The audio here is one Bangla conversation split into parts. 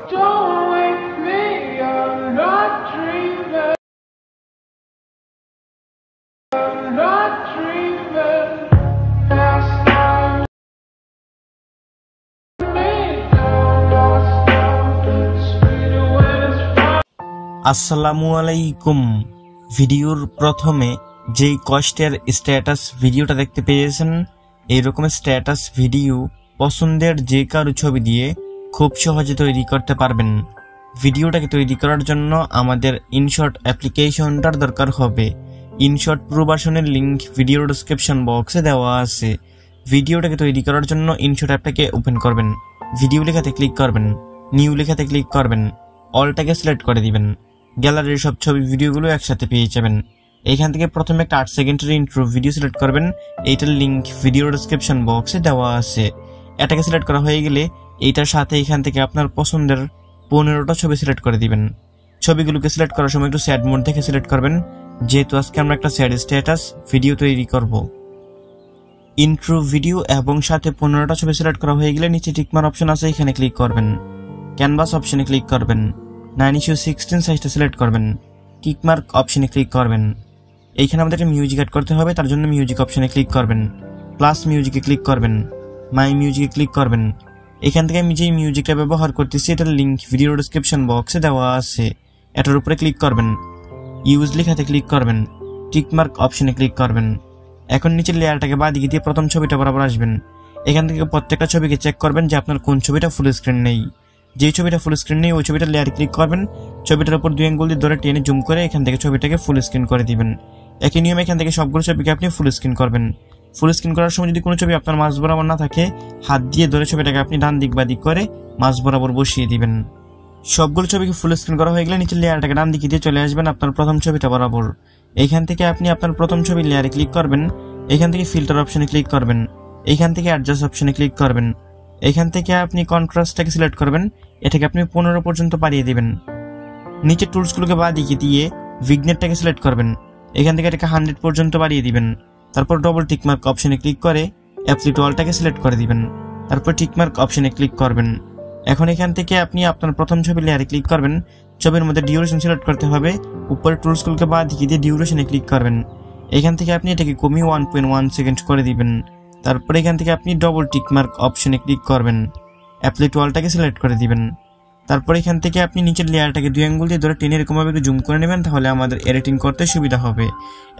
Don't wake me, I'm not dreaming. I'm not dreaming. Last time me down, lost down, speed away is fine. আসসালামু আলাইকুম। ভিডিওর প্রথমে যেই কষ্টের স্ট্যাটাস ভিডিওটা দেখতে পেয়েছেন, এইরকম স্ট্যাটাস ভিডিও পছন্দের যে কারো ছবি দিয়ে খুব সহজে তৈরি করতে পারবেন। ভিডিওটাকে তৈরি করার জন্য আমাদের ইনশট অ্যাপ্লিকেশনটার দরকার হবে। ইনশট প্রো ভার্সনের লিঙ্ক ভিডিওর ডেসক্রিপশন বক্সে দেওয়া আছে। ভিডিওটাকে তৈরি করার জন্য ইনশট অ্যাপটাকে ওপেন করবেন, ভিডিও লেখাতে ক্লিক করবেন, নিউ লেখাতে ক্লিক করবেন, অলটাকে সিলেক্ট করে দিবেন। গ্যালারির সব ছবি ভিডিওগুলো একসাথে পেয়ে যাবেন। এইখান থেকে প্রথমে একটা 8 সেকেন্ডের ইন্ট্রো ভিডিও সিলেক্ট করবেন, এইটার লিঙ্ক ভিডিওর ডেসক্রিপশন বক্সে দেওয়া আছে। এটাকে সিলেক্ট করা হয়ে গেলে এইটার সাথে এখান থেকে আপনার পছন্দের 15টা ছবি সিলেক্ট করে দিবেন। ছবিগুলোকে সিলেক্ট করার সময় একটু স্যাড মোড থেকে সিলেক্ট করবেন, যেহেতু আজকে আমরা একটা স্যাড স্ট্যাটাস ভিডিও তৈরি করব। ইন্ট্রো ভিডিও এবং সাথে 15টা ছবি সিলেক্ট করা হয়ে গেলে নিচে টিকমার অপশন আছে, এখানে ক্লিক করবেন। ক্যানভাস অপশনে ক্লিক করবেন, 9:16 সাইজটা সিলেক্ট করবেন, টিকমার্ক অপশনে ক্লিক করবেন। এইখানে আমাদের একটা মিউজিক অ্যাড করতে হবে, তার জন্য মিউজিক অপশনে ক্লিক করবেন, প্লাস মিউজিকে ক্লিক করবেন, মাই মিউজিকে ক্লিক করবেন। এখান থেকে আমি যেই মিউজিকটা ব্যবহার করতেছি এটার লিঙ্ক ভিডিও ডেসক্রিপশন বক্সে দেওয়া আছে। এটার উপরে ক্লিক করবেন, ইউজ লেখাতে ক্লিক করবেন, টিকমার্ক অপশনে ক্লিক করবেন। এখন নিচের লেয়ারটাকে বাদিকে দিয়ে প্রথম ছবিটা বরাবর আসবেন। এখান থেকে প্রত্যেকটা ছবিকে চেক করবেন যে আপনার কোন ছবিটা ফুল স্ক্রিন নেই। যেই ছবিটা ফুল স্ক্রিন নেই ওই ছবিটার লেয়ারে ক্লিক করবেন, ছবিটার উপর 2 আঙ্গুল দিয়ে ধরে টেনে জুম করে এখান থেকে ছবিটাকে ফুল স্ক্রিন করে দিবেন। একই নিয়মে এখান থেকে সবগুলো ছবিকে আপনি ফুল স্ক্রিন করবেন। ফুল স্ক্রিন করার সময় যদি কোনো ছবি আপনার মাঝ বরাবর না থাকে, হাত দিয়ে ধরে ছবিটাকে আপনি ডান দিক বা দিক করে মাঝ বরাবর বসিয়ে দিবেন। সবগুলো ছবিকে ফুল স্ক্রিন করা হয়ে গেলে নিচের লেয়ারটাকে ডান দিকে দিয়ে চলে আসবেন আপনার প্রথম ছবিটা বরাবর। এইখান থেকে আপনি আপনার প্রথম ছবির লেয়ারে ক্লিক করবেন, এখান থেকে ফিল্টার অপশনে ক্লিক করবেন, এইখান থেকে অ্যাডজাস্ট অপশনে ক্লিক করবেন। এখান থেকে আপনি কন্ট্রাস্টটাকে সিলেক্ট করবেন, এটাকে আপনি 15 পর্যন্ত বাড়িয়ে দিবেন। নিচে টুলসগুলোকে বাদিকে দিয়ে ভিগনেটটাকে সিলেক্ট করবেন, এখান থেকে এটাকে 100 পর্যন্ত বাড়িয়ে দিবেন। তারপর ডবল টিকমার্ক অপশনে ক্লিক করে অ্যাপ্লি টু অলটাকে সিলেক্ট করে দিবেন, তারপর টিকমার্ক অপশনে ক্লিক করবেন। এখন এখান থেকে আপনি আপনার প্রথম ছবির লেয়ারে ক্লিক করবেন, ছবির মধ্যে ডিউরেশন সিলেক্ট করতে হবে, উপরে টুলসগুলোকে বাদিকে দিয়ে ডিউরেশনে ক্লিক করবেন। এখান থেকে আপনি এটাকে কমিয়ে 1.1 সেকেন্ড করে দিবেন। তারপরে এখান থেকে আপনি ডবল টিকমার্ক অপশনে ক্লিক করবেন, অ্যাপ্লি টু অলটাকে সিলেক্ট করে দিবেন। তারপর এখান থেকে আপনি নিচের লেয়ারটাকে 2 আঙ্গুল দিয়ে ধরে টেনে এরকমভাবে একটু জুম করে নেবেন, তাহলে আমাদের এডিটিং করতে সুবিধা হবে।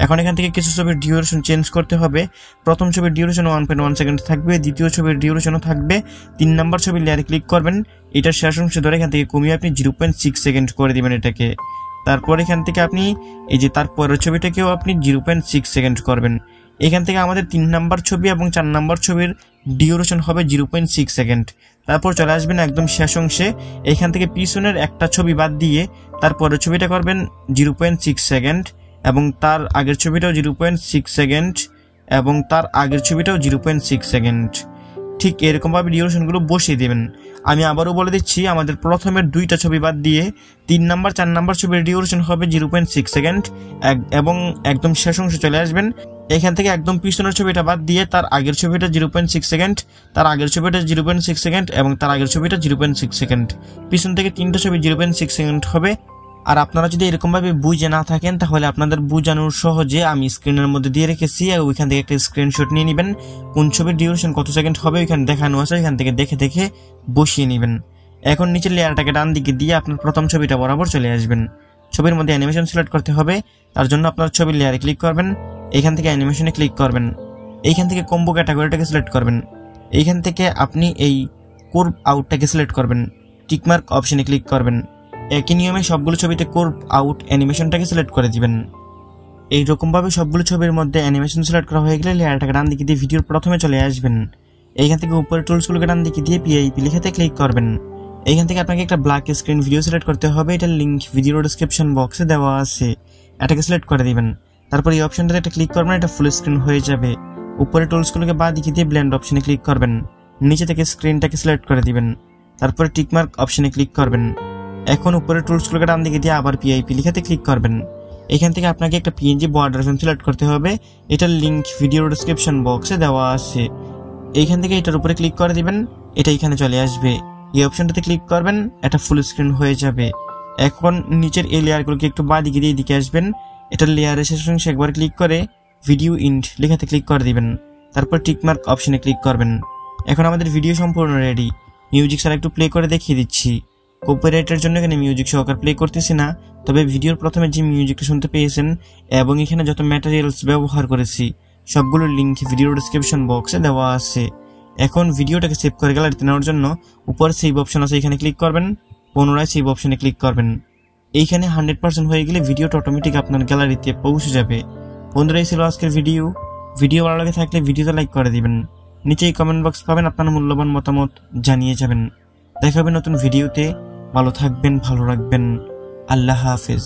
এখন এখান থেকে কিছু ছবির ডিউরেশন চেঞ্জ করতে হবে। প্রথম ছবির ডিউরেশন 1.1 সেকেন্ড থাকবে, দ্বিতীয় ছবির ডিউরেশনও থাকবে। 3 নম্বর ছবির লেয়ারে ক্লিক করবেন, এটার শেষ অংশ ধরে এখান থেকে কমিয়ে আপনি 0.6 সেকেন্ড করে দিবেন এটাকে। তারপর এখান থেকে আপনি এই যে তারপরের ছবিটাকেও আপনি 0.6 সেকেন্ড করবেন। এখান থেকে আমাদের 3 নম্বর ছবি এবং 4 নম্বর ছবির ডিউরেশন হবে 0.6 সেকেন্ড। তারপর চলে আসবেন একদম শেষ অংশে, এখান থেকে পিছনের একটা ছবি বাদ দিয়ে তারপরের ছবিটা করবেন 0.6 সেকেন্ড এবং তার আগের ছবিটাও 0.6 সেকেন্ড এবং তার আগের ছবিটাও 0.6 সেকেন্ড। ঠিক এরকমভাবে ডিউরেশনগুলো বসিয়ে দেবেন। আমি আবারও বলে দিচ্ছি, আমাদের প্রথমের 2টা ছবি বাদ দিয়ে 3 নম্বর 4 নম্বর ছবির ডিউরেশন হবে 0.6 সেকেন্ড এবং একদম শেষ অংশে চলে আসবেন। এখান থেকে একদম পিছনের ছবিটা বাদ দিয়ে তার আগের ছবিটা 0.6 সেকেন্ড, তার আগের ছবিটা 0.6 সেকেন্ড এবং তার আগের ছবিটা 0.6 সেকেন্ড। পিছন থেকে 3টা ছবি 0.6 সেকেন্ড হবে। আর আপনারা যদি এরকমভাবে বুঝে না থাকেন তাহলে আপনাদের বোঝানোর সহজে আমি স্ক্রিনের মধ্যে দিয়ে রেখেছি, ওইখান থেকে একটা স্ক্রিনশট নিয়ে নেবেন। কোন ছবির ডিউরেশন কত সেকেন্ড হবে ওইখানে দেখানো আছে, এখান থেকে দেখে দেখে বসিয়ে নেবেন। এখন নিচের লেয়ারটাকে ডান দিকে দিয়ে আপনার প্রথম ছবিটা বরাবর চলে আসবেন। ছবির মধ্যে অ্যানিমেশন সিলেক্ট করতে হবে, তার জন্য আপনার ছবির লেয়ারে ক্লিক করবেন, এখান থেকে অ্যানিমেশনে ক্লিক করবেন, এইখান থেকে কম্বো ক্যাটাগরিটাকে সিলেক্ট করবেন। এইখান থেকে আপনি এই কার্ভ আউটটাকে সিলেক্ট করবেন, টিকমার্ক অপশনে ক্লিক করবেন। একই নিয়মে সবগুলো ছবিতে কার্ভ আউট অ্যানিমেশনটাকে সিলেক্ট করে দিবেন। এইরকমভাবে সবগুলো ছবির মধ্যে অ্যানিমেশন সিলেক্ট করা হয়ে গেলে লেয়ারটাকে ডান দিকে দিয়ে ভিডিওর প্রথমে চলে আসবেন। এইখান থেকে উপরে টুলসগুলোকে ডান দিকে দিয়ে পিআইপি লেখাতে ক্লিক করবেন। এইখান থেকে আপনাকে একটা ব্ল্যাক স্ক্রিন ভিডিও সিলেক্ট করতে হবে, এটার লিঙ্ক ভিডিও ডেসক্রিপশন বক্সে দেওয়া আছে। এটাকে সিলেক্ট করে দিবেন, তারপর এই অপশনটাতে একটা ক্লিক করবেন, এটা ফুল স্ক্রিন হয়ে যাবে। উপরে টুলসগুলোকে বাঁ দিকে দিয়ে ব্লেন্ড অপশনে ক্লিক করবেন, নিচে থেকে স্ক্রিনটাকে সিলেক্ট করে দিবেন, তারপরে টিকমার্ক অপশনে ক্লিক করবেন। এখন উপরে টুলসগুলোকে ডান দিকে দিয়ে আবার পিআইপি লেখাতে ক্লিক করবেন। এখান থেকে আপনাকে একটা পিএনজি বর্ডার ফ্রেম সিলেক্ট করতে হবে, এটার লিঙ্ক ভিডিও ডেসক্রিপশন বক্সে দেওয়া আছে। এইখান থেকে এটার উপরে ক্লিক করে দিবেন, এটা এখানে চলে আসবে। এই অপশনটাতে ক্লিক করবেন, এটা ফুল স্ক্রিন হয়ে যাবে। এখন নিচের এই লেয়ারগুলোকে একটু বাঁ দিকে দিয়ে এদিকে আসবেন, এটা লেয়ারের শেষ অংশে একবার ক্লিক করে ভিডিও ইন্ড লেখাতে ক্লিক করে দিবেন, তারপর টিকমার্ক অপশনে ক্লিক করবেন। এখন আমাদের ভিডিও সম্পূর্ণ রেডি। মিউজিক ছাড়া একটু প্লে করে দেখিয়ে দিচ্ছি। কপিরাইটের জন্য এখানে মিউজিক সহকার প্লে করতেছি না, তবে ভিডিওর প্রথমে যে মিউজিকটা শুনতে পেয়েছেন এবং এখানে যত ম্যাটেরিয়ালস ব্যবহার করেছি সবগুলোর লিঙ্ক ভিডিও ডেসক্রিপশন বক্সে দেওয়া আছে। এখন ভিডিওটাকে সেভ করে গ্যালারিতে নেওয়ার জন্য উপরে সেভ অপশন আছে, এখানে ক্লিক করবেন, পুনরায় সেভ অপশনে ক্লিক করবেন। এইখানে 100% হয়ে গেলে ভিডিওটা অটোমেটিক আপনার গ্যালারিতে পৌঁছে যাবে। বন্ধুরা, এই ছিল আজকের ভিডিও ভালো লাগে থাকলে ভিডিওতে লাইক করে দিবেন, নিচেই কমেন্ট বক্স পাবেন, আপনার মূল্যবান মতামত জানিয়ে যাবেন। দেখা হবে নতুন ভিডিওতে। ভালো থাকবেন, ভালো রাখবেন। আল্লাহ হাফেজ।